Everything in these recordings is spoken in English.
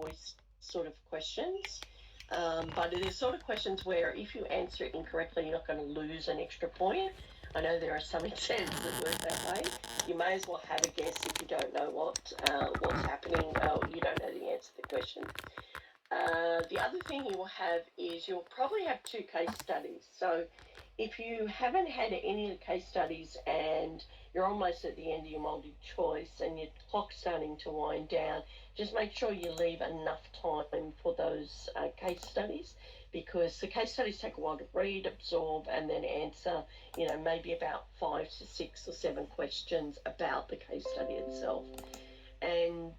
choice sort of questions. But it is sort of questions where if you answer it incorrectly, you're not going to lose an extra point. I know there are some exams that work that way. You may as well have a guess if you don't know what's happening, you don't know the answer to the question. The other thing you will have is you'll probably have 2 case studies. So if you haven't had any of the case studies and you're almost at the end of your multi-choice and your clock's starting to wind down, just make sure you leave enough time for those case studies, because the case studies take a while to read, absorb, and then answer, maybe about 5 to 6 or 7 questions about the case study itself. And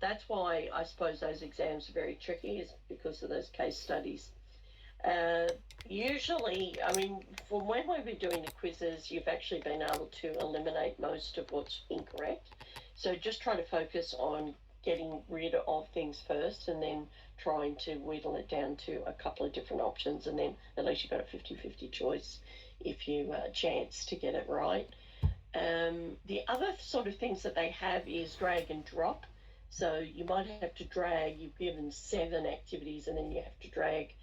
that's why I suppose those exams are very tricky, is because of those case studies. Usually, from when we've been doing the quizzes, you've actually been able to eliminate most of what's incorrect. So just try to focus on getting rid of things first and then trying to whittle it down to a couple of different options, and then at least you've got a 50-50 choice if you chance to get it right. The other sort of things that they have is drag and drop. So you might have to drag, you've given 7 activities, and then you have to drag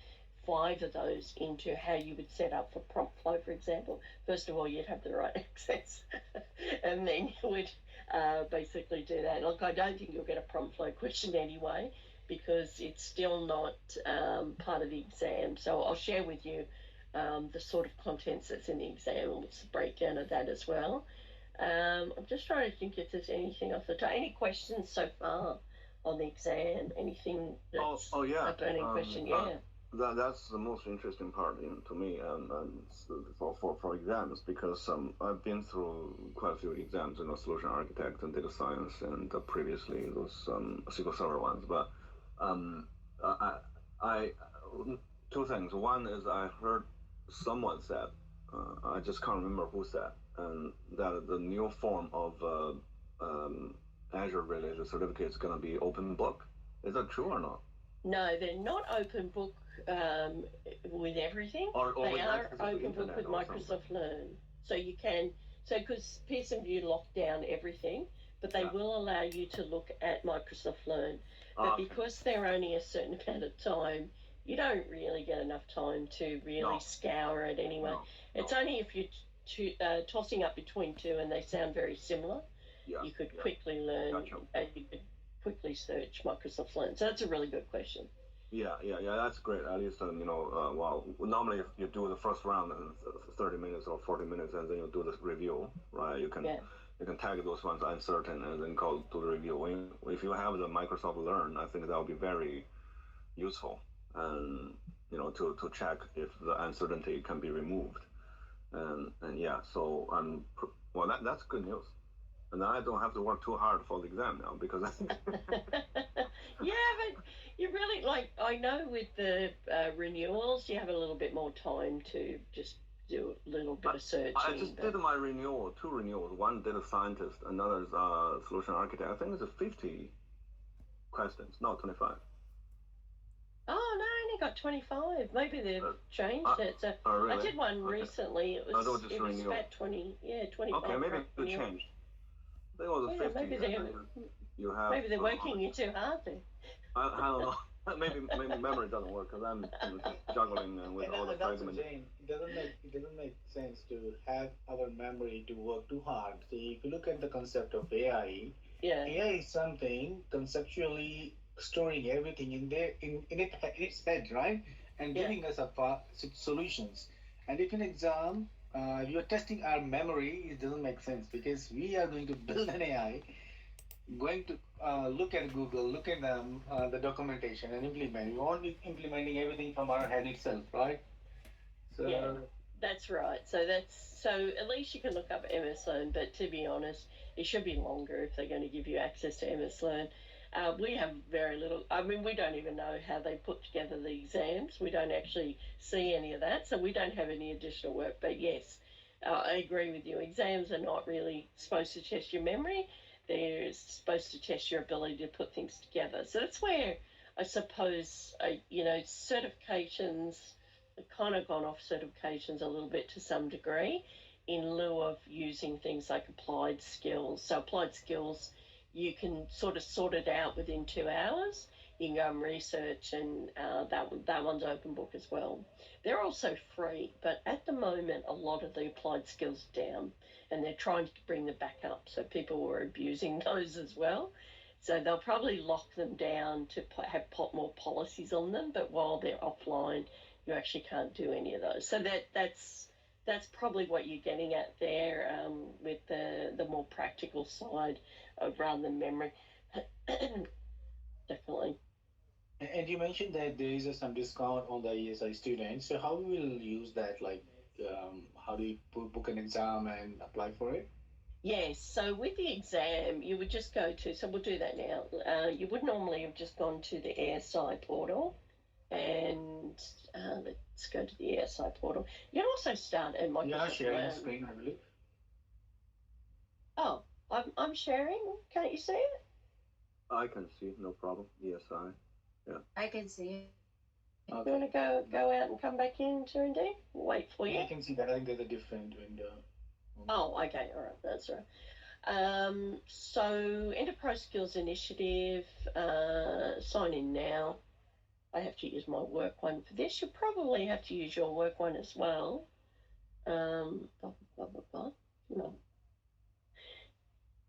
5 of those into how you would set up for prompt flow, for example. First of all, you'd have the right access, and then you would basically do that. Look, I don't think you'll get a prompt flow question anyway, because it's still not part of the exam. So I'll share with you the sort of contents that's in the exam and what's the breakdown of that as well. I'm just trying to think if there's anything off the top. Any questions so far on the exam? Anything that's a burning question? That's the most interesting part to me, for exams, because I've been through quite a few exams, solution architect and data science, and previously those SQL Server ones. But I 2 things. One is I heard someone said, I just can't remember who said, and that the new form of Azure-related certificate is going to be open book. Is that true or not? No, they're not open book with everything. They are open book with Microsoft Learn. So you can, because Pearson VUE locked down everything, but they will allow you to look at Microsoft Learn. But because they're only a certain amount of time, you don't really get enough time to really scour it anyway. It's only if you're tossing up between 2 and they sound very similar, you could quickly learn, you could quickly search Microsoft Learn. So that's a really good question. Yeah, that's great. At least, well, normally if you do the first round in 30 minutes or 40 minutes, and then you do the review, right? You can tag those ones uncertain and then do the review. If you have the Microsoft Learn, I think that will be very useful, and to check if the uncertainty can be removed. And so that's good news. And I don't have to work too hard for the exam now, because but you really, I know with the renewals, you have a little bit more time to just do a little bit of searching. I just did my 2 renewals. One data scientist, another is solution architect. I think it's 50 questions, not 25. Oh, no, I only got 25. Maybe they've changed it. So really? I did one recently. It was about 20, 25. Okay, maybe they changed. I think it was 50. Maybe they're working you too hard then. I don't know. maybe memory doesn't work, because I'm juggling with all the fragments. It doesn't make sense to have our memory to work too hard. So if you look at the concept of AI, AI is something conceptually storing everything in its head, right? And giving us solutions. And if in exam you're testing our memory, it doesn't make sense, because we are going to build an AI, going to look at Google, look at the documentation and implement. We won't be implementing everything from our head itself, right? So that's right. So at least you can look up MS Learn, but to be honest, it should be longer if they're going to give you access to MS Learn. We have very little, we don't even know how they put together the exams. We don't actually see any of that, so we don't have any additional work. But yes, I agree with you. Exams are not really supposed to test your memory. They're supposed to test your ability to put things together. So that's where I suppose, certifications, have kind of gone off certifications a little bit to some degree in lieu of using things like applied skills. So applied skills, you can sort of sort it out within 2 hours. Ingham Research, and that one's open book as well. They're also free, but at the moment, a lot of the applied skills are down, and they're trying to bring them back up. So people were abusing those as well. So they'll probably lock them down to have more policies on them, but while they're offline, you actually can't do any of those. So that's probably what you're getting at there, with the more practical side of rather than memory. Definitely. And you mentioned that there is some discount on the ESI students. So how we will use that? Like, how do you book an exam and apply for it? Yes, so with the exam, you would just go to, so we'll do that now. You would normally have just gone to the ASI portal, and let's go to the ASI portal. You can also start at Microsoft. Yeah, sharing the screen, I believe. Oh, I'm sharing. Can't you see it? I can see, no problem. ESI. Yeah. I can see it. Okay. You want to go out and come back in, Indeed? Wait for you. I can see that. I think there's a different window. Oh, okay, all right, that's right. So Enterprise Skills Initiative, sign in now. I have to use my work one for this. You probably have to use your work one as well. No.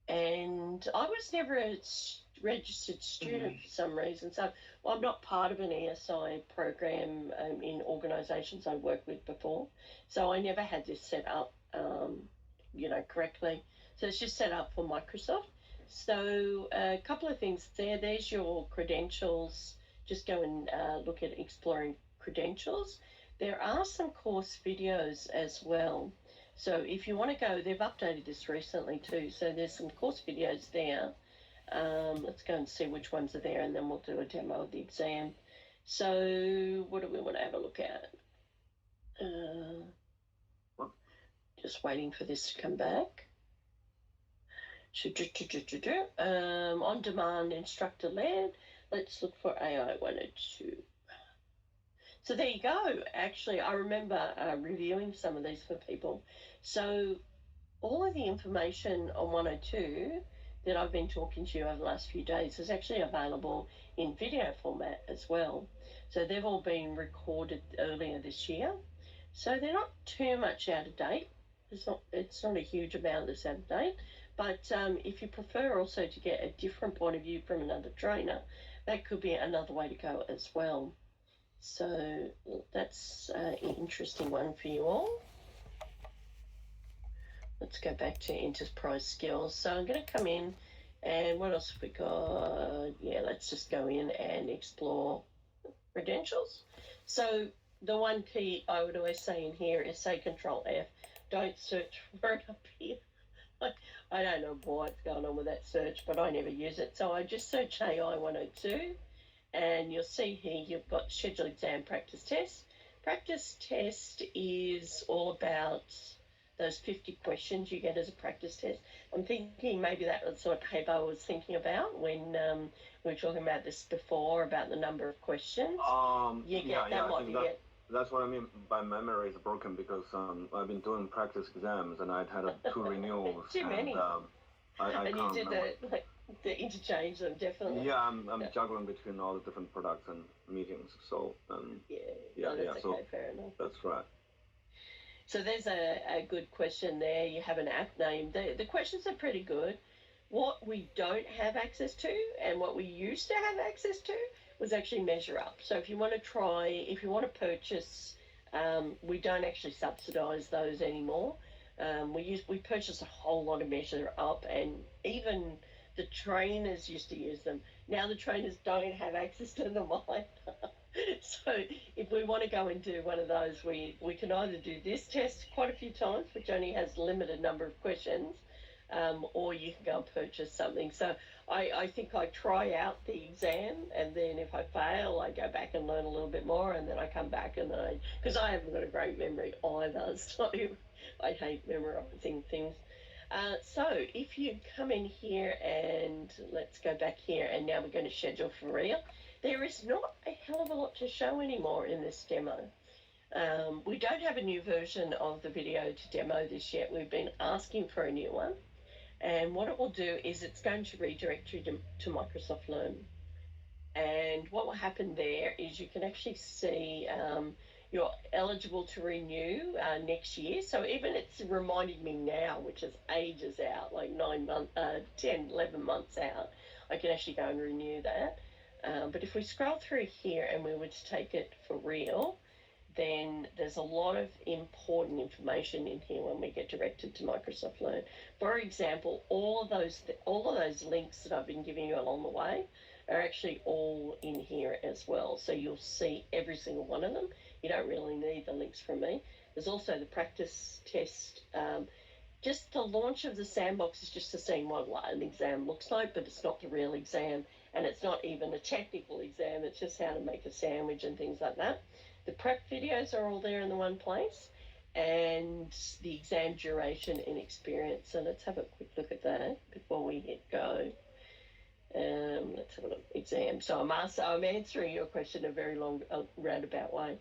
And I was never a registered student for some reason. So I'm not part of an ESI program in organisations I worked with before. So I never had this set up, correctly. So it's just set up for Microsoft. So a couple of things there. There's your credentials. Just go and look at exploring credentials. There are some course videos as well. So if you want to go, they've updated this recently too. So there's some course videos there. Let's go and see which ones are there, and then we'll do a demo of the exam. So what do we want to have a look at? Just waiting for this to come back. On demand, instructor led. Let's look for AI-102. So there you go. Actually, I remember reviewing some of these for people. So all of the information on 102 that I've been talking to you over the last few days is actually available in video format as well. So they've all been recorded earlier this year. So they're not too much out of date. It's not a huge amount that's out of date. But if you prefer also to get a different point of view from another trainer, that could be another way to go as well. So that's an interesting one for you all. Let's go back to enterprise skills. So I'm going to come in, and what else have we got? Yeah, let's just go in and explore credentials. So the one key I would always say in here is say Control F. Don't search for it up here. I don't know what's going on with that search, but I never use it. So I just search AI-102, and you'll see here you've got scheduled exam practice test. Practice test is all about those 50 questions you get as a practice test. I'm thinking maybe that was what Hebo was thinking about when we were talking about this before, about the number of questions. That's what I mean by memory is broken, because I've been doing practice exams and I'd had 2 renewals. Too many. I and can't you did the interchange them, definitely. Yeah, I'm juggling between all the different products and meetings. So okay, fair enough. That's right. So there's a good question there. You have an app name. The questions are pretty good. What we don't have access to, and what we used to have access to, was actually Measure Up. So if you want to purchase, we don't actually subsidise those anymore. We purchase a whole lot of Measure Up, and even the trainers used to use them. Now the trainers don't have access to them either. So if we want to go and do one of those, we can either do this test quite a few times, which only has a limited number of questions, or you can go and purchase something. So I think I try out the exam, and then if I fail, I go back and learn a little bit more, and then I come back and because I haven't got a great memory either, so I hate memorizing things. So if you come in here, and let's go back here, and now we're going to schedule for real. There is not a hell of a lot to show anymore in this demo. We don't have a new version of the video to demo this yet. We've been asking for a new one. And what it will do is it's going to redirect you to Microsoft Learn. And will happen there is you can actually see you're eligible to renew next year. So even it's reminding me now, which is ages out, like 9 months, 10, 11 months out, I can actually go and renew that. But if we scroll through here and we were to take it for real, then there's a lot of important information in here when we get directed to Microsoft Learn. For example, all of those links that I've been giving you along the way are actually all in here as well. So you'll see every single one of them. You don't really need the links from me. There's also the practice test. Just the launch of the sandbox is just to see what an exam looks like, but it's not the real exam, and it's not even a technical exam. It's just how to make a sandwich and things like that. The prep videos are all there in the one place, and the exam duration and experience. So let's have a quick look at that before we hit go. Let's have a look. Exam. So I'm answering your question in a very long, roundabout way.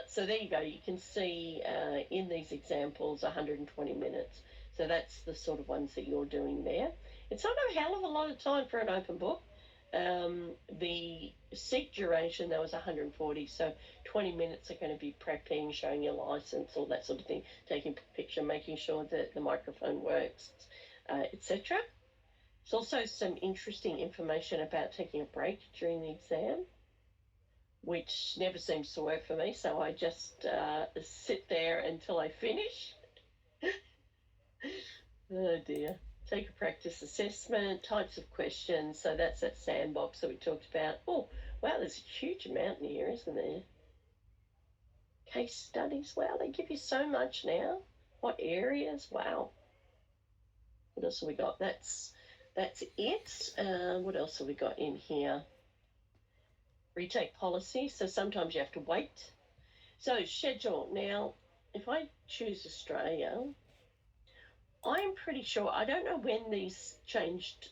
So there you go. You can see in these examples 120 minutes. So that's the sort of ones that you're doing there. It's not a hell of a lot of time for an open book. The seat duration, that was 140, so 20 minutes are going to be prepping, showing your license, all that sort of thing, taking a picture, making sure that the microphone works, etc. There's also some interesting information about taking a break during the exam, which never seems to work for me, so I just sit there until I finish. Oh dear. Take a practice assessment, types of questions. So that's that sandbox that we talked about. Oh, wow, there's a huge amount in here, isn't there? Case studies. Wow, they give you so much now. What areas? Wow. What else have we got? That's it. What else have we got in here? Retake policy. So sometimes you have to wait. So schedule. Now, if I choose Australia, I'm pretty sure, I don't know when these changed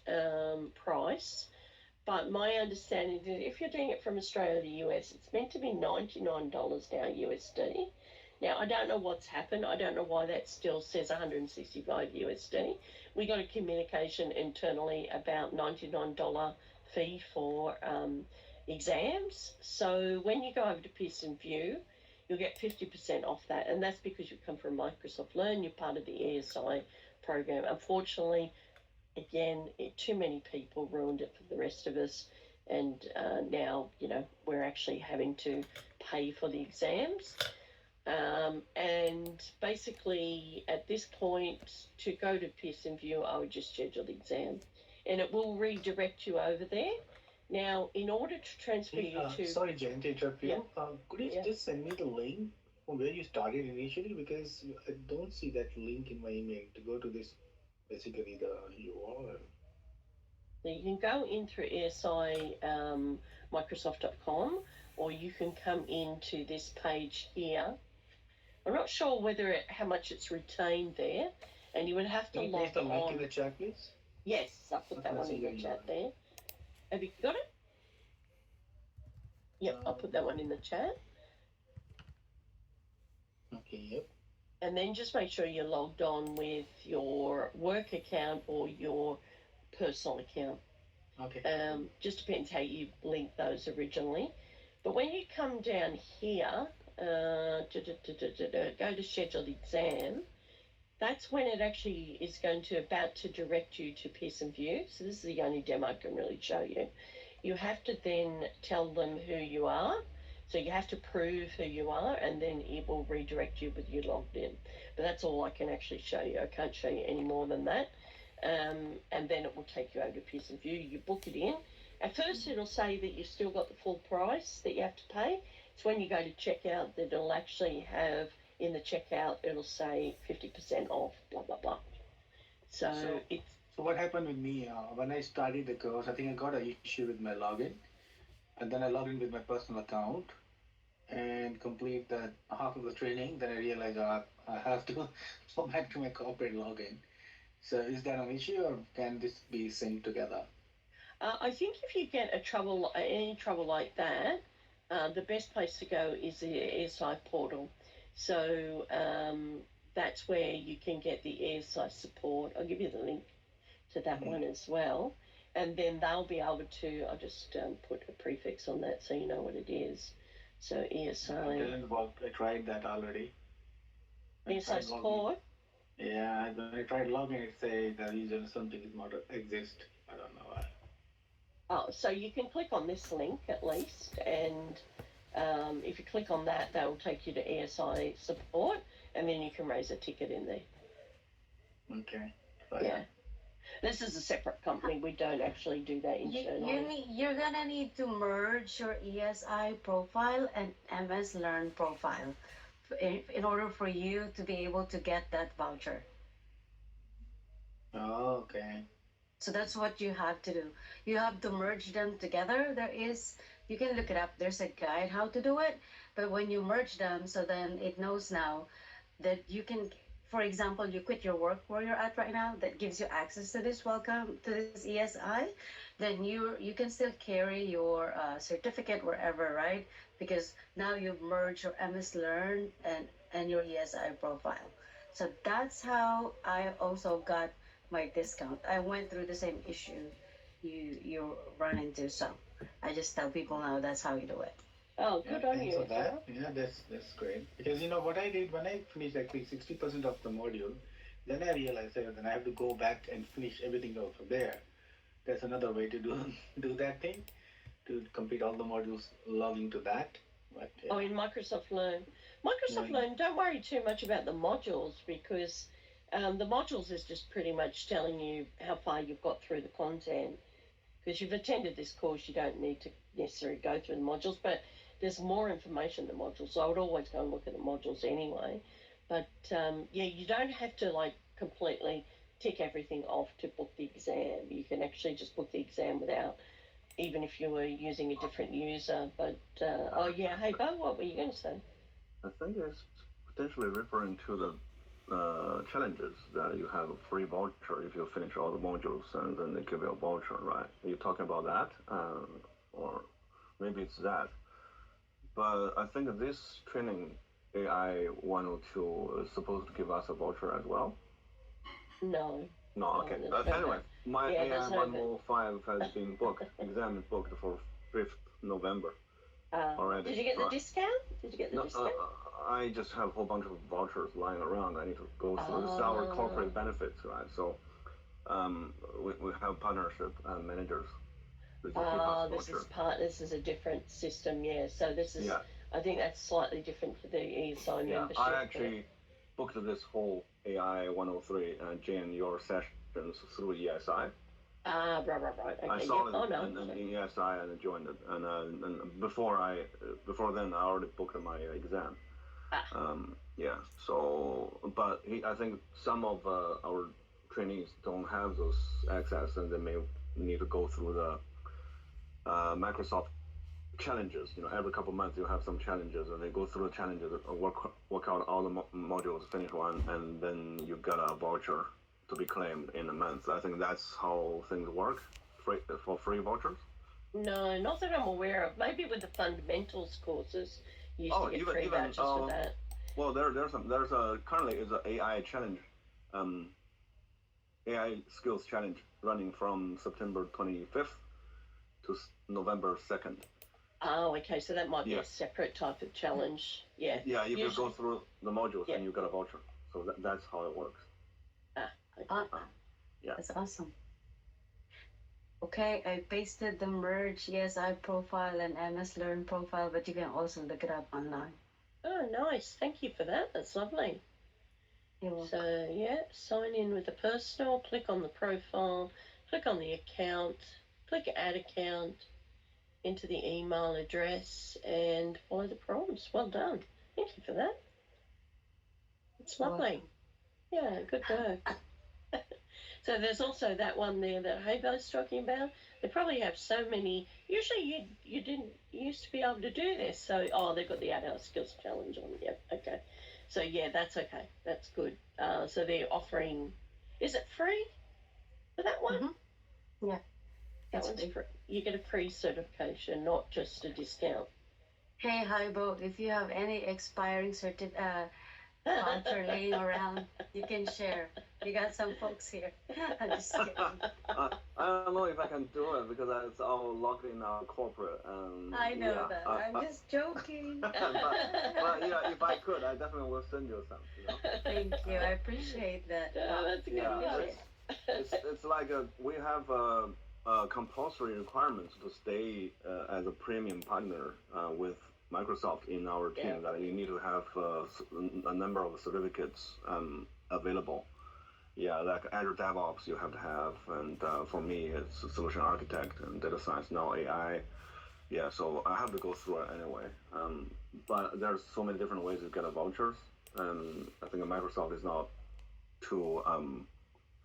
price, but my understanding is that if you're doing it from Australia to US, it's meant to be $99 now USD. Now, I don't know what's happened. I don't know why that still says 165 USD. We got a communication internally about $99 fee for exams. So when you go over to Pearson VUE, you'll get 50% off that, and that's because you come from Microsoft Learn, you're part of the ESI program. Unfortunately, again, too many people ruined it for the rest of us, and now, we're actually having to pay for the exams. And basically, at this point, to go to Pearson VUE, I would just schedule the exam, and it will redirect you over there. Now, in order to transfer you to... Sorry, Jen, to interrupt you. Yeah. Could you just send me the link from where you started initially? Because I don't see that link in my email to go to this, basically the URL. So you can go in through ESI Microsoft.com, or you can come into this page here. I'm not sure how much it's retained there, and you would have to log on. Can you paste the link in the chat, please? Yes, I'll put that one in the chat there. Have you got it? Yep, I'll put that one in the chat. Okay, yep. And then just make sure you're logged on with your work account or your personal account. Okay. Just depends how you link those originally. But when you come down here, go to schedule the exam, that's when it actually is about to direct you to Pearson VUE. So this is the only demo I can really show you. You have to then tell them who you are. So you have to prove who you are, and then it will redirect you with you logged in. But that's all I can actually show you. I can't show you any more than that. And then it will take you over to Pearson VUE. You book it in. At first it'll say that you've still got the full price that you have to pay. It's when you go to checkout that it'll actually have, in the checkout, it'll say 50% off, blah, blah, blah. So what happened with me, when I started the course, I think I got an issue with my login. And then I logged in with my personal account and complete that half of the training. Then I realized I have to go back to my corporate login. So is that an issue, or can this be synced together? I think if you get any trouble like that, the best place to go is the ESI portal. So that's where you can get the ESI support. I'll give you the link to that one as well. and then they'll be able to. I'll just put a prefix on that so you know what it is. So ESI. It didn't work. I tried that already. ESI support. Yeah, when I tried logging, it say the user something is not exist. I don't know why. Oh, so you can click on this link at least, and if you click on that, that will take you to ESI support, and then you can raise a ticket in there. Okay. Yeah. This is a separate company. We don't actually do that internally. You're gonna need to merge your ESI profile and MS Learn profile in order for you to be able to get that voucher. Oh, okay. So that's what you have to do. You have to merge them together. You can look it up. There's a guide how to do it. But when you merge them, so then it knows now that you can, for example, you quit your work where you're at right now, that gives you access to this welcome to this ESI, then you can still carry your certificate wherever, right? Because now you've merged your MS Learn and your ESI profile. So that's how I also got my discount. I went through the same issue you run into, so I just tell people now that's how you do it. Oh, good on you. So that's great. Because what I did when I finished like 60% of the module, then I realized that then I have to go back and finish everything over there. That's another way to do that thing, to complete all the modules, log into that. But, Oh, in Microsoft Learn. Microsoft Learn, don't worry too much about the modules, because the modules is just pretty much telling you how far you've got through the content. Because you've attended this course, you don't need to necessarily go through the modules, but there's more information in the modules, so I would always go and look at the modules anyway. But yeah, you don't have to like completely tick everything off to book the exam. You can actually just book the exam without, even if you were using a different user. But oh yeah, hey Bo, what were you going to say? I think it's potentially referring to the challenges that you have a free voucher if you finish all the modules, and then they give you a voucher, right? Are you talking about that, or maybe it's that? But I think this training AI-102 is supposed to give us a voucher as well. No. No, okay. Anyway, my AI-105 has been booked. Exam is booked for 5th November already. Did you get the discount? Did you get the discount? I just have a whole bunch of vouchers lying around. I need to go through. This is our corporate benefits, right? So we have partnership managers. This is a different system, yeah. So this is, I think that's slightly different for the ESI membership. I actually booked this whole AI-103 and joined your sessions through ESI. Right. Okay. I saw it in ESI and joined it. And before then, I already booked my exam. So, but I think some of our trainees don't have those access, and they may need to go through the Microsoft challenges. Every couple of months you have some challenges, and they go through the challenges, work out all the modules, finish one, and then you get a voucher to be claimed in a month. I think that's how things work for free vouchers. No, not that I'm aware of. Maybe with the fundamentals courses, you used to get free vouchers for that. Well, there's currently is an AI challenge, AI skills challenge running from September 25th to November 2nd. Oh, okay. So that might be a separate type of challenge. Yeah. Yeah, you can go through the modules and you get a voucher. So that's how it works. Okay. Yeah. That's awesome. Okay, I pasted the merge ESI profile and MS Learn profile, but you can also look it up online. Oh, nice. Thank you for that. That's lovely. You're welcome. So, yeah, sign in with the personal, click on the profile, click on the account, click add account, enter the email address, and follow the prompts. Well done. Thank you for that. It's lovely. Yeah, good work. So there's also that one there that Habo's talking about. They probably have so many. Usually you didn't used to be able to do this. So, they've got the Adult Skills Challenge on. Yep, okay. So, yeah, that's okay. That's good. So they're offering, is it free for that one? Mm-hmm. Yeah. That one's free. You get a free certification, not just a discount. Hey, Haibo, if you have any expiring voucher laying around, you can share. You got some folks here. I'm just kidding. I don't know if I can do it because it's all locked in our corporate. I know yeah, that. I'm just joking. but yeah, if I could, I definitely will send you some. Thank you. I appreciate that. That's a good one. It's like we have compulsory requirements to stay as a premium partner with Microsoft in our team. That you need to have a number of certificates available. Yeah, like Azure DevOps you have to have, and for me it's solution architect and data science, now AI. Yeah, so I have to go through it anyway. But there's so many different ways to get a vouchers, and I think Microsoft is not too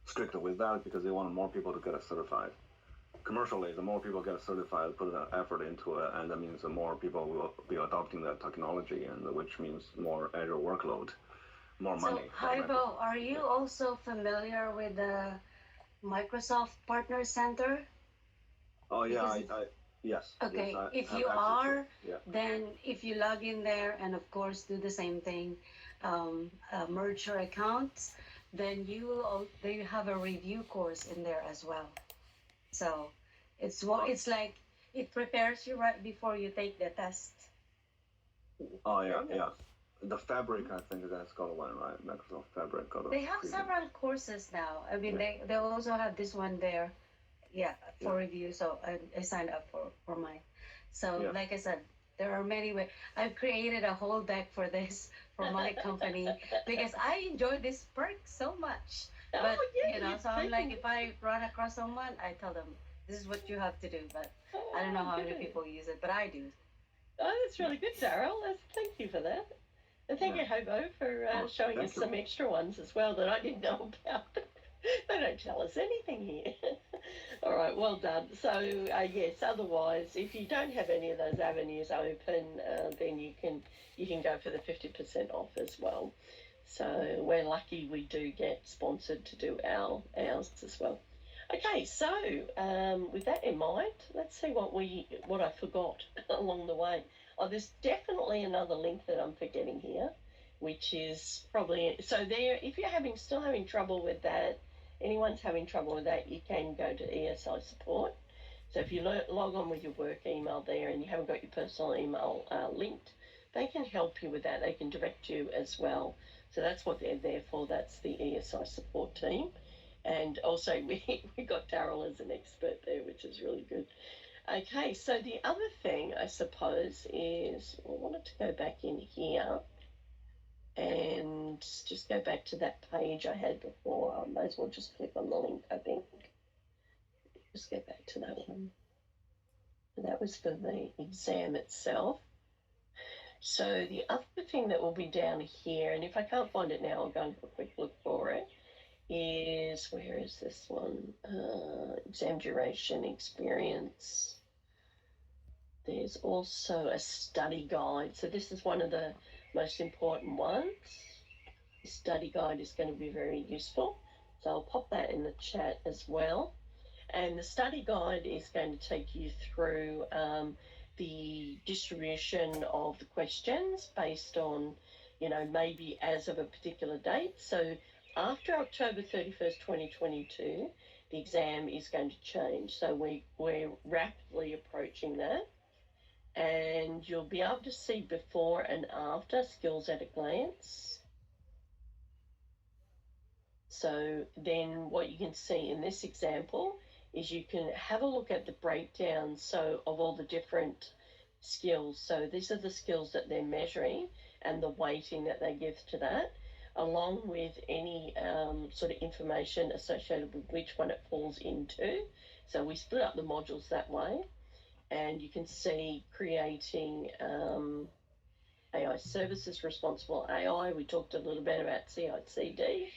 strict with that because they want more people to get certified. Commercially, the more people get certified, put an effort into it, and that means the more people will be adopting that technology, and which means more Azure workload, more money. So, Haibo, are you also familiar with the Microsoft Partner Center? Oh yeah, yes. Okay, yes, if you are, then if you log in there and of course do the same thing, merge your accounts, then they have a review course in there as well. So it's like it prepares you right before you take the test. Oh yeah. The Fabric, I think that's got one, right? Microsoft Fabric got. They have several courses now. I mean, they also have this one there, for review. So I signed up for mine. So like I said, there are many ways. I've created a whole deck for this for my company because I enjoy this perk so much. But so I'm like, if I run across someone, I tell them this is what you have to do. But I don't know how many people use it, but I do. Oh, that's really good, Daryl. Thank you for that. And thank you, Hobo, for showing us some extra ones as well that I didn't know about. They don't tell us anything here. All right, well done. So, yes, otherwise, if you don't have any of those avenues open, then you can go for the 50% off as well. So we're lucky we do get sponsored to do ours as well. Okay, so with that in mind, let's see what I forgot along the way. Oh, there's definitely another link that I'm forgetting here, which is probably so there. If you're still having trouble with that, anyone's having trouble with that, you can go to ESI support. So if you log on with your work email there and you haven't got your personal email linked, they can help you with that. They can direct you as well. So that's what they're there for. That's the ESI support team. And also we got Daryl as an expert there, which is really good. Okay, so the other thing, I suppose, is I wanted to go back in here and just go back to that page I had before. I might as well just click on the link, I think. Just go back to that one. That was for the exam itself. So the other thing that will be down here, and if I can't find it now, I'll go and have a quick look for it, is, where is this one? Exam duration, experience. There's also a study guide. So this is one of the most important ones. The study guide is going to be very useful. So I'll pop that in the chat as well. And the study guide is going to take you through the distribution of the questions based on, maybe as of a particular date. So after October 31st, 2022, the exam is going to change. So we're rapidly approaching that. And you'll be able to see before and after skills at a glance. So then what you can see in this example is you can have a look at the breakdown of all the different skills. So these are the skills that they're measuring and the weighting that they give to that, along with any sort of information associated with which one it falls into. So we split up the modules that way. And you can see creating AI services, responsible AI. We talked a little bit about CI/CD,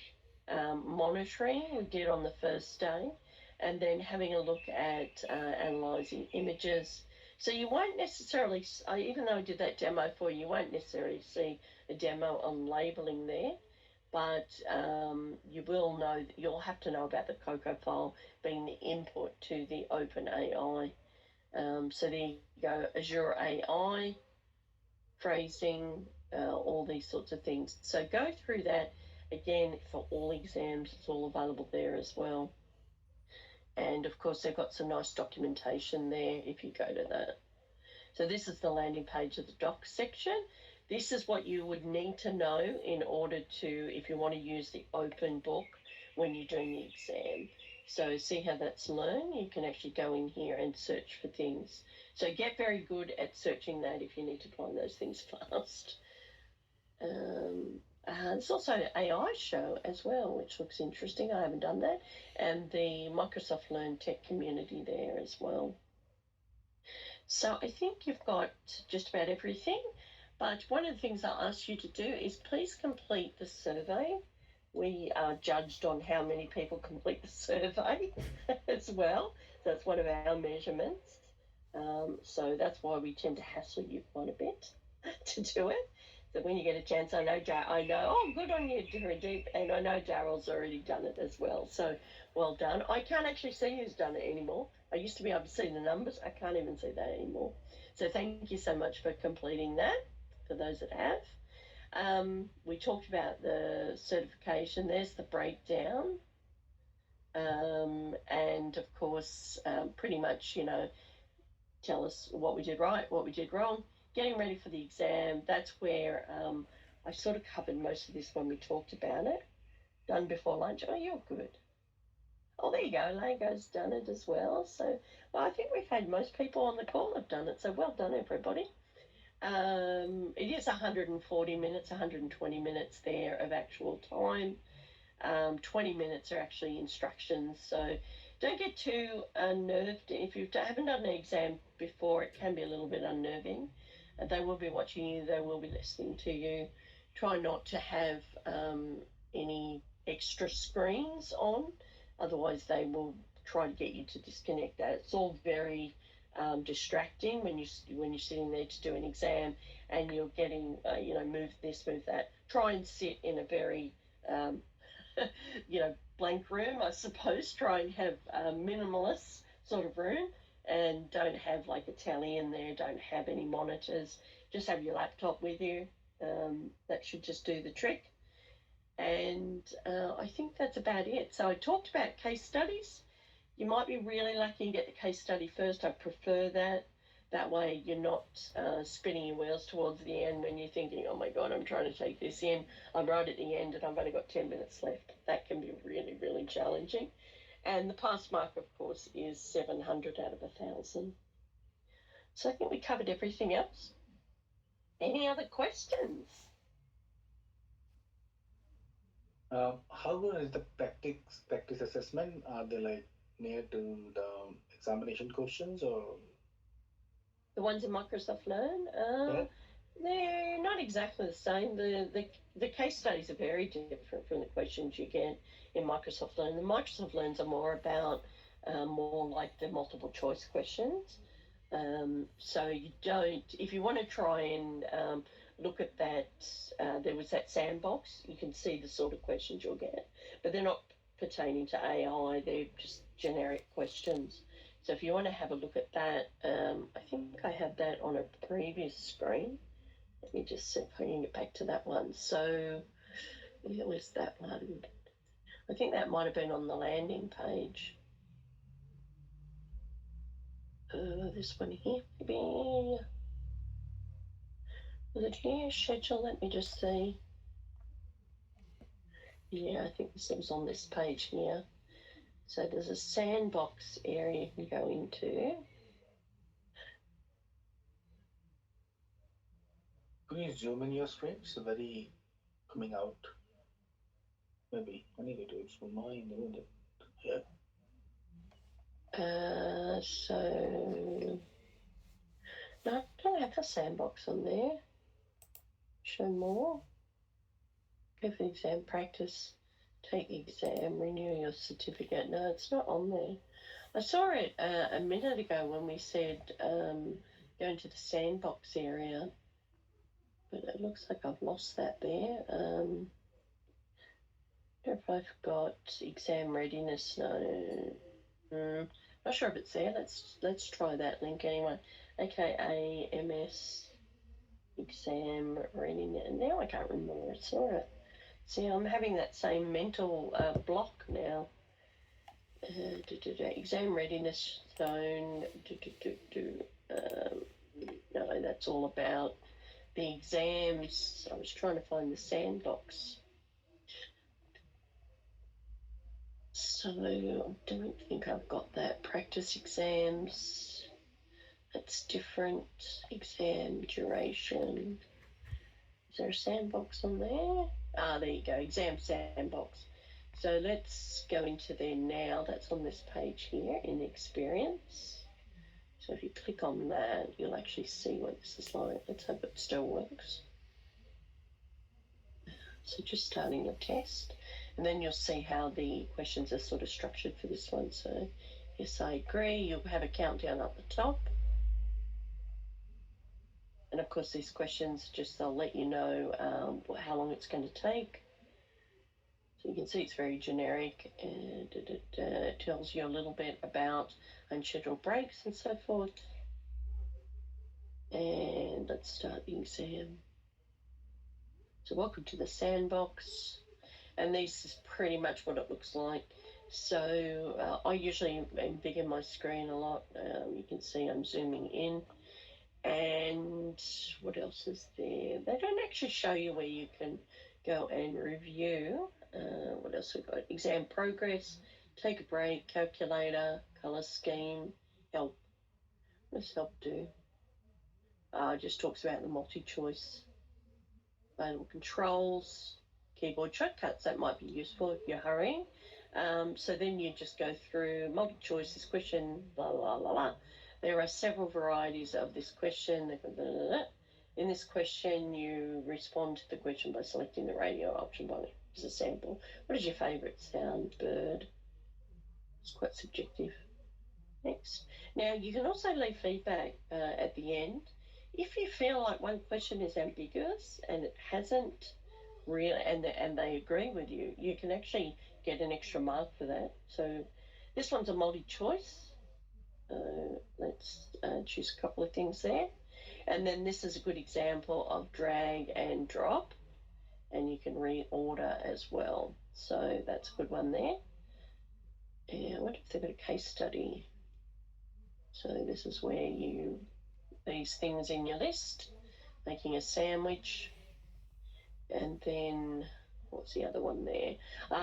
monitoring we did on the first day, and then having a look at analysing images. So you won't necessarily, even though I did that demo for you, you won't necessarily see a demo on labelling there, but you'll have to know about the COCO file being the input to the OpenAI. So there you go, Azure AI, phrasing, all these sorts of things. So go through that again, for all exams, it's all available there as well. And of course, they've got some nice documentation there if you go to that. So this is the landing page of the docs section. This is what you would need to know in order to, if you want to use the open book when you're doing the exam. So see how that's learn? You can actually go in here and search for things. So get very good at searching that if you need to find those things fast. There's also an AI show as well, which looks interesting. I haven't done that. And the Microsoft Learn Tech community there as well. So I think you've got just about everything. But one of the things I'll ask you to do is please complete the survey. We are judged on how many people complete the survey as well. So that's one of our measurements. So that's why we tend to hassle you quite a bit to do it. So when you get a chance, I know, oh, good on you, Deep, and I know Daryl's already done it as well. So well done. I can't actually see who's done it anymore. I used to be able to see the numbers. I can't even see that anymore. So thank you so much for completing that, for those that have. We talked about the certification. There's the breakdown. And of course, pretty much, tell us what we did right, what we did wrong. Getting ready for the exam, that's where I sort of covered most of this when we talked about it. Done before lunch. Oh, you're good. Oh, there you go. Lego's done it as well. So, well, I think we've had most people on the call have done it. So well done, everybody. It is 140 minutes, 120 minutes there of actual time. 20 minutes are actually instructions. So don't get too unnerved. If you haven't done an exam before, it can be a little bit unnerving. They will be watching you. They will be listening to you. Try not to have any extra screens on. Otherwise, they will try to get you to disconnect that. It's all very distracting when you're sitting there to do an exam and you're getting, move this, move that. Try and sit in a very, blank room, I suppose. Try and have a minimalist sort of room. And don't have like a tally in there, don't have any monitors, just have your laptop with you. That should just do the trick. And I think that's about it. So I talked about case studies. You might be really lucky and get the case study first. I prefer that. That way you're not spinning your wheels towards the end when you're thinking, oh my God, I'm trying to take this in. I'm right at the end and I've only got 10 minutes left. That can be really, really challenging. And the pass mark, of course, is 700 out of 1,000. So I think we covered everything else. Any other questions? How good is the practice assessment? Are they like near to the examination questions or? The ones in Microsoft Learn? Yeah. They're not exactly the same. The case studies are very different from the questions you get in Microsoft Learn. The Microsoft Learns are more about more like the multiple choice questions. So you don't, if you want to try and look at that, there was that sandbox, you can see the sort of questions you'll get, but they're not pertaining to AI, they're just generic questions. So if you want to have a look at that, I think I have that on a previous screen. Let me just see if I can get back to that one. So where was that one? I think that might have been on the landing page. This one here, maybe. Was it here? Schedule, let me just see. Yeah, I think this was on this page here. So there's a sandbox area you can go into. Can you zoom in your screen? It's very coming out. Maybe I need to do it for mine. Yeah. So no, I don't have a sandbox on there. Show more. Go for the exam practice. Take the exam. Renew your certificate. No, it's not on there. I saw it a minute ago when we said go into the sandbox area, but it looks like I've lost that there. I don't know if I've got exam readiness. No. Not sure if it's there. Let's try that link anyway. AKA MS exam readiness. Now I can't remember where I saw it. See, I'm having that same mental block now. Exam readiness zone. No, that's all about the exams. I was trying to find the sandbox. So I don't think I've got that. Practice exams. That's different. Exam duration. Is there a sandbox on there? Ah, there you go. Exam sandbox. So let's go into there now. That's on this page here in experience. So if you click on that, you'll actually see what this is like. Let's hope it still works. So just starting the test, and then you'll see how the questions are sort of structured for this one. So yes, I agree. You'll have a countdown up the top. And of course, these questions, just they'll let you know how long it's going to take. So you can see it's very generic, and it tells you a little bit about unscheduled breaks and so forth. And let's start the exam. So welcome to the sandbox. And this is pretty much what it looks like. So I usually embiggen my screen a lot. You can see I'm zooming in. And what else is there? They don't actually show you where you can go and review. What else we got? Exam progress, take a break, calculator, colour scheme, help. What does help do? It just talks about the multi-choice. Available controls, keyboard shortcuts, that might be useful if you're hurrying. So then you just go through multi-choice, this question, blah, blah, blah, blah. There are several varieties of this question. In this question, you respond to the question by selecting the radio option by as a sample. What is your favourite sound? Bird. It's quite subjective. Next. Now, you can also leave feedback at the end. If you feel like one question is ambiguous and it hasn't really, and they agree with you, you can actually get an extra mark for that. So this one's a multi-choice. Let's choose a couple of things there. And then this is a good example of drag and drop. And you can reorder as well. So that's a good one there. And what if they've got a case study? So this is where you, these things in your list, making a sandwich, and then what's the other one there?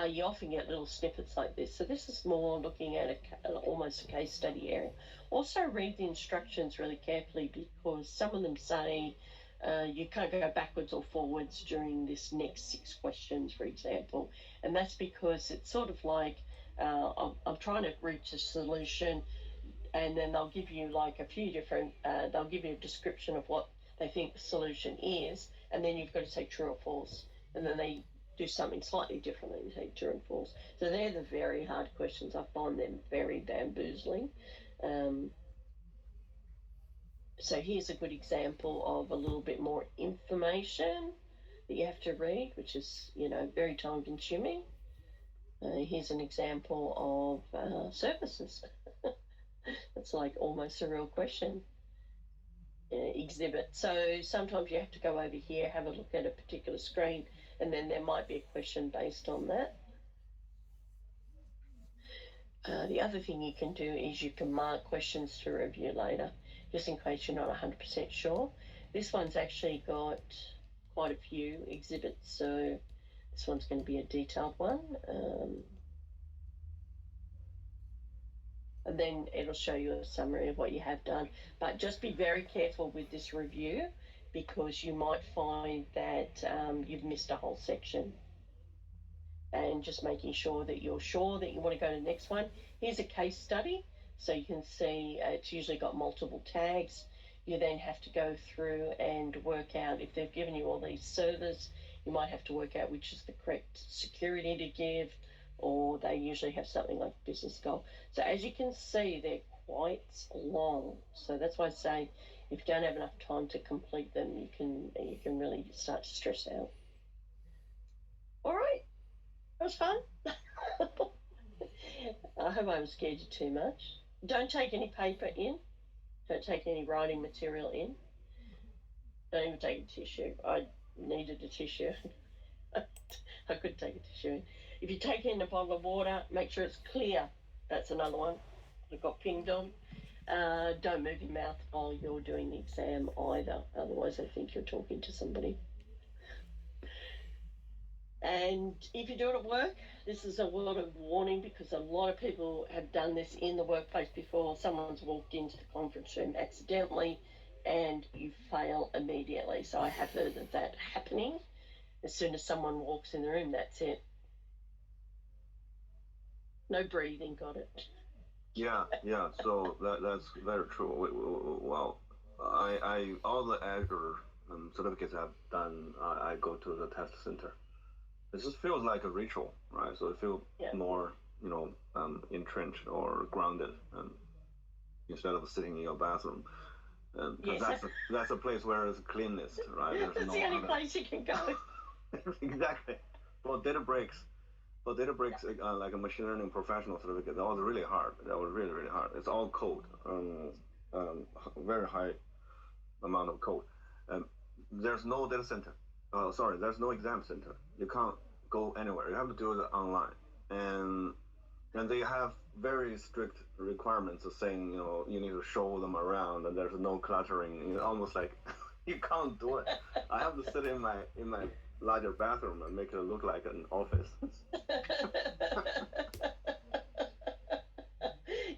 You often get little snippets like this. So this is more looking at almost a case study area. Also read the instructions really carefully, because some of them say you can't go backwards or forwards during this next 6 questions, for example. And that's because it's sort of like I'm trying to reach a solution, and then they'll give you like a few different, they'll give you a description of what they think the solution is, and then you've got to say true or false. And then they do something slightly differently and say true and false. So they're the very hard questions. I find them very bamboozling. So here's a good example of a little bit more information that you have to read, which is, very time consuming. Here's an example of services. It's like almost a real question. Exhibit. So sometimes you have to go over here, have a look at a particular screen, and then there might be a question based on that. The other thing you can do is you can mark questions to review later, just in case you're not 100% sure. This one's actually got quite a few exhibits, so this one's going to be a detailed one. And then it'll show you a summary of what you have done. But just be very careful with this review, because you might find that you've missed a whole section. And just making sure that you're sure that you want to go to the next one. Here's a case study. So you can see it's usually got multiple tags. You then have to go through and work out, if they've given you all these servers, you might have to work out which is the correct security to give, or they usually have something like business goal. So as you can see, they're quite long. So that's why I say if you don't have enough time to complete them, you can really start to stress out. All right, that was fun. I hope I haven't scared you too much. Don't take any paper in. Don't take any writing material in. Don't even take a tissue. I needed a tissue. I could take a tissue in. If you take in a bottle of water, make sure it's clear. That's another one I got pinged on. Don't move your mouth while you're doing the exam either. Otherwise, they think you're talking to somebody. And if you do it at work, this is a word of warning because a lot of people have done this in the workplace before. Someone's walked into the conference room accidentally and you fail immediately. So I have heard of that happening. As soon as someone walks in the room, that's it. No breathing, got it. Yeah. So that's very true. Well, I all the Azure certificates I've done, I go to the test center. It just feels like a ritual, right? So it feels more, entrenched or grounded, instead of sitting in your bathroom. Because that's a place where it's cleanest, right? That's the only place you can go. Exactly. For data breaks, like a machine learning professional certificate, that was really hard. That was really, really hard. It's all code, very high amount of code. There's no data center. There's no exam center. You can't go anywhere. You have to do it online, and they have very strict requirements of saying, you need to show them around, and there's no cluttering. It's almost like you can't do it. I have to sit in my larger bathroom and make it look like an office.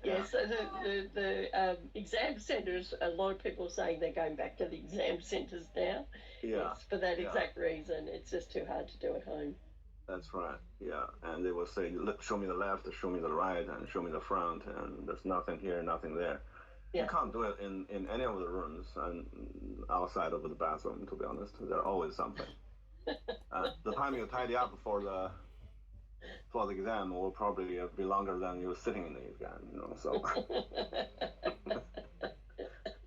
Yes, so the exam centres, a lot of people are saying they're going back to the exam centres now. Yeah. It's for that exact reason. It's just too hard to do at home. That's right. Yeah, and they will say, show me the left, show me the right, and show me the front, and there's nothing here, nothing there. Yeah. You can't do it in any of the rooms and outside of the bathroom, to be honest. There's always something. The time you tidy up for the exam will probably be longer than you sitting in the exam, so.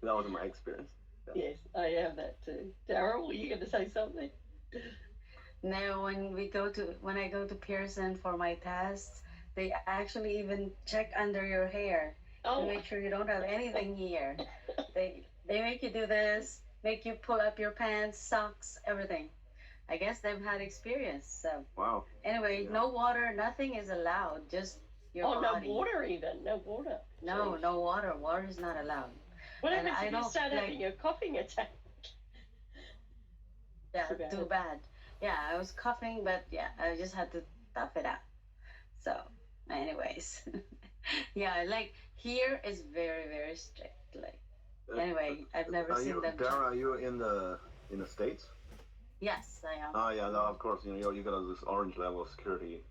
That was my experience. Yeah. Yes, I have that too. Daryl, were you going to say something? No, when I go to Pearson for my tests, they actually even check under your hair to make sure you don't have anything here. They make you do this, make you pull up your pants, socks, everything. I guess they've had experience. So wow. Anyway, no water, nothing is allowed. Just your body. No water even, no water. No, no water. Water is not allowed. What happens if you start having a coughing attack? Yeah, too bad. Yeah, I was coughing, but yeah, I just had to tough it out. So, anyways, yeah, like here is very, very strict. Like, anyway, I've never seen them. Dara, are you in the States? Yes, I am. Oh yeah, no, of course. You got this orange level of security,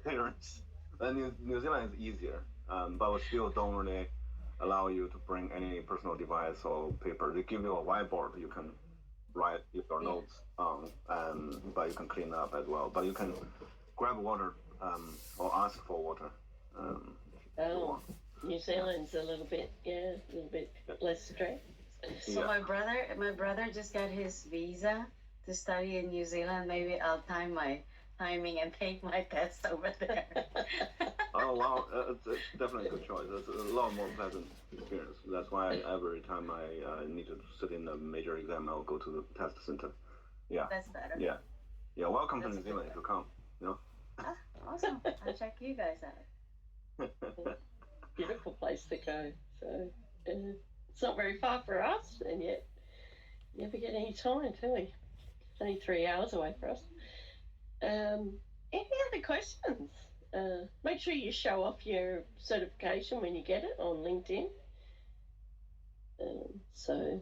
clearance. And New Zealand is easier, but we still don't really allow you to bring any personal device or paper. They give you a whiteboard you can write your notes on, but you can clean up as well. But you can grab water or ask for water. New Zealand's a little bit less strict. So my brother just got his visa to study in New Zealand. Maybe I'll time my timing and take my test over there. Oh wow, it's definitely a good choice. It's a lot more pleasant experience. That's why every time I need to sit in a major exam, I'll go to the test center. Yeah. That's better. Yeah. Welcome to New Zealand if you come. Awesome. I'll check you guys out. Beautiful place to go. So it's not very far for us, and yet never get any time, do we? It's only 3 hours away for us. Any other questions? Make sure you show off your certification when you get it on LinkedIn. So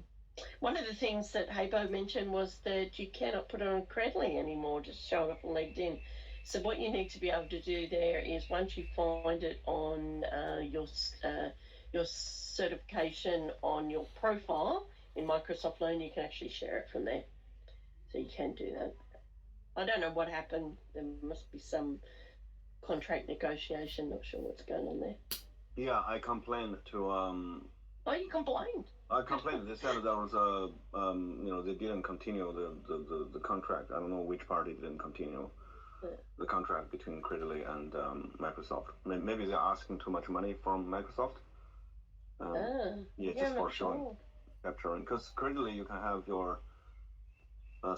one of the things that Habo mentioned was that you cannot put it on Credly anymore, just show it off on LinkedIn. So what you need to be able to do there is once you find it on your certification on your profile in Microsoft Learn, you can actually share it from there. So you can do that. I don't know what happened. There must be some contract negotiation. Not sure what's going on there. Yeah, I complained to. Oh, you complained. I complained. They said there was they didn't continue the contract. I don't know which party didn't continue the contract between Credly and Microsoft. Maybe they're asking too much money from Microsoft. Just for showing, capturing. Because Credly, you can have your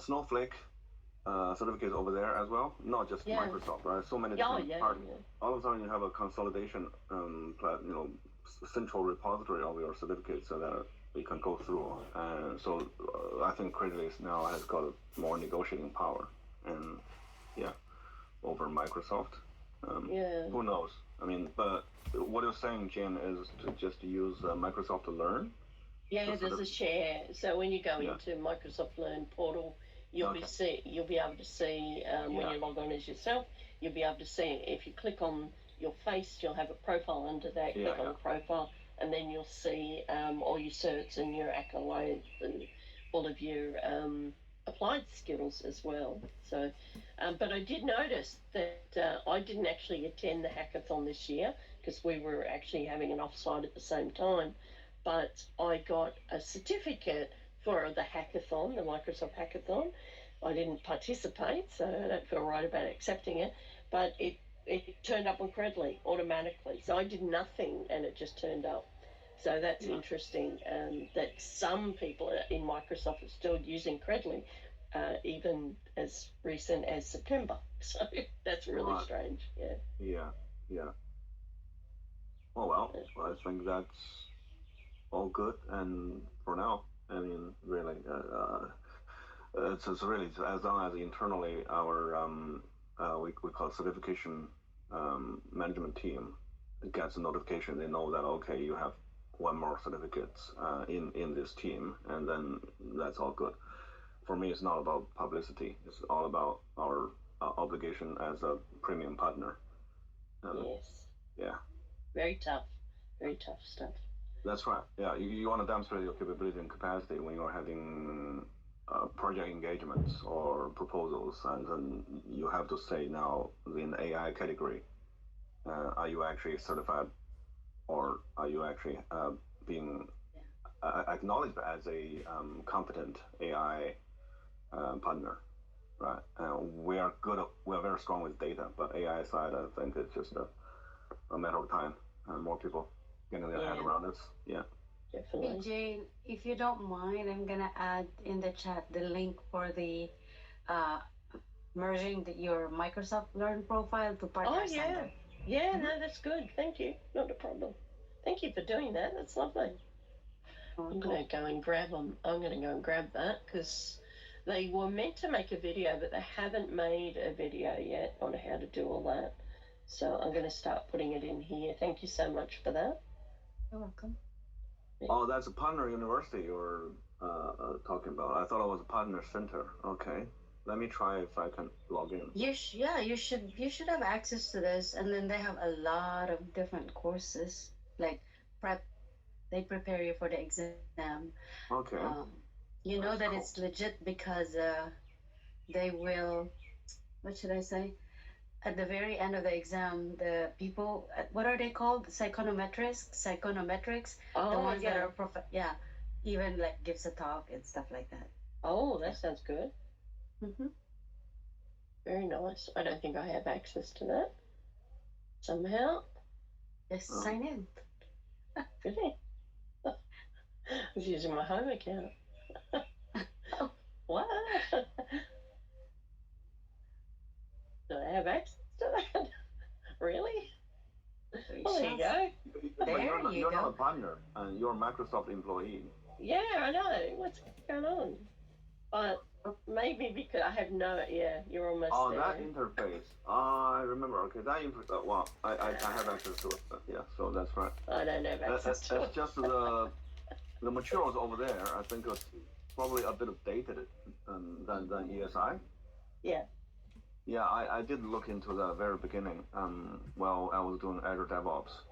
Snowflake certificates over there as well, not just Microsoft, right? So many different parties. All of a sudden, you have a consolidation, central repository of your certificates so that you can go through. And so I think Credit now has got more negotiating power, and over Microsoft. Who knows? I mean, but what you're saying, Jen, is to just use Microsoft to learn. Yeah, there's a share. So when you go into Microsoft Learn portal, you'll be able to see when you log on as yourself. You'll be able to see if you click on your face, you'll have a profile under that. Click on profile, and then you'll see all your certs and your accolades and all of your applied skills as well. So, but I did notice that I didn't actually attend the hackathon this year because we were actually having an offsite at the same time. But I got a certificate for the hackathon, the Microsoft hackathon. I didn't participate, so I don't feel right about accepting it. But it turned up on Credly automatically. So I did nothing and it just turned up. So that's interesting that some people in Microsoft are still using Credly, even as recent as September. So that's really strange. Yeah. Oh, well, I think that's all good. And for now, I mean, really, it's really, as long as internally our, we call it certification management team gets a notification, they know that, okay, you have one more certificates in this team, and then that's all good. For me, it's not about publicity. It's all about our obligation as a premium partner. Yes. Yeah. Very tough stuff. That's right. Yeah, you want to demonstrate your capability and capacity when you're having project engagements or proposals, and then you have to say now in AI category, are you actually certified, or are you actually being acknowledged as a competent AI partner, right? We are very strong with data, but AI side, I think it's just a matter of time, and more people getting their head around this. Yeah. Definitely. Hey Jane, if you don't mind, I'm gonna add in the chat the link for the merging your Microsoft Learn profile to Partner Center. Yeah, no, that's good. Thank you. Not a problem. Thank you for doing that. That's lovely. I'm going to go and grab them. I'm going to go and grab that because they were meant to make a video, but they haven't made a video yet on how to do all that. So I'm going to start putting it in here. Thank you so much for that. You're welcome. Yeah. Oh, that's a partner university you're talking about. I thought it was a partner center. Okay. Let me try if I can log in. You should have access to this, and then they have a lot of different courses like prep. They prepare you for the exam. Okay. You know that it's legit because they will. What should I say? At the very end of the exam, the people, what are they called? Psychonometrics. Oh, the ones that are even like gives a talk and stuff like that. Oh, that sounds good. Mm-hmm. Very nice. I don't think I have access to that somehow. Just sign in. Really? I was using my home account. What? Do I have access to that? Really? Well, there you go. You're not a partner, and you're a Microsoft employee. Yeah, I know. What's going on? But maybe because I have you're almost there. Oh, that interface. I remember. Okay, that interface. Well, I have access to it. Yeah, so that's right. I don't have access to it. It's just the materials over there. I think it's probably a bit dated than ESI. Yeah. Yeah, I did look into the very beginning. While I was doing Azure DevOps.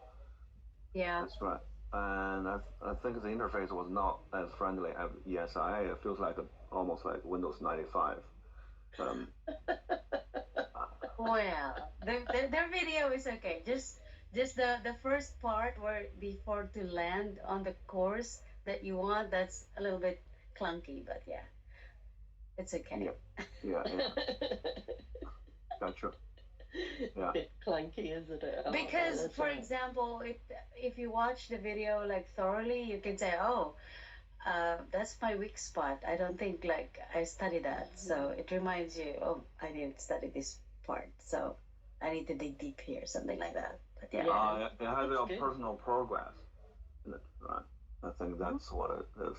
Yeah. That's right. And I think the interface was not as friendly as ESI. It feels like almost like Windows 95. Well, their video is okay. Just the first part where before to land on the course that you want, that's a little bit clunky, but yeah, it's okay. Yeah. Gotcha. Yeah. A bit clunky, isn't it? Because, for example, if you watch the video like thoroughly, you can say, oh, That's my weak spot. I don't think like I study that. So it reminds you, oh, I need to study this part. So I need to dig deep here, something like that. But yeah. It has your personal progress in it, right? I think that's what it is.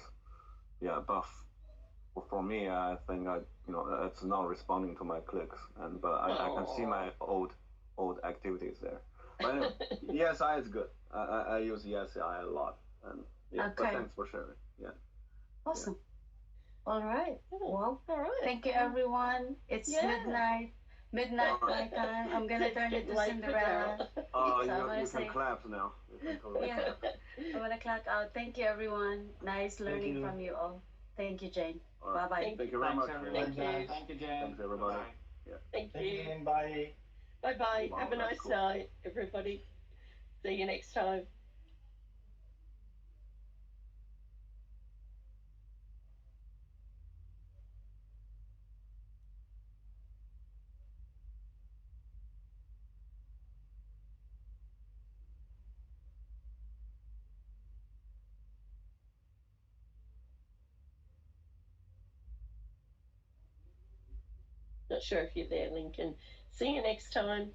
Yeah, but for me, I think it's not responding to my clicks, but I can see my old activities there. But anyway, ESI is good. I use ESI a lot, and yeah. But thanks for sharing. Yeah. Awesome. Yeah. All right. Well, all right. Thank you, everyone. It's midnight. Midnight my time. I'm gonna turn it to Cinderella. Oh, you can clap now. Yeah. I'm gonna clap out. Thank you, everyone. Nice learning from you all. Thank you, Jane. Right. Bye-bye. Thank you very much. Thank you, Jane. Thanks, everybody. Bye. Yeah. Thank you. Bye. Bye-bye. Have a nice night, everybody. See you next time. Not sure if you're there, Lincoln. See you next time.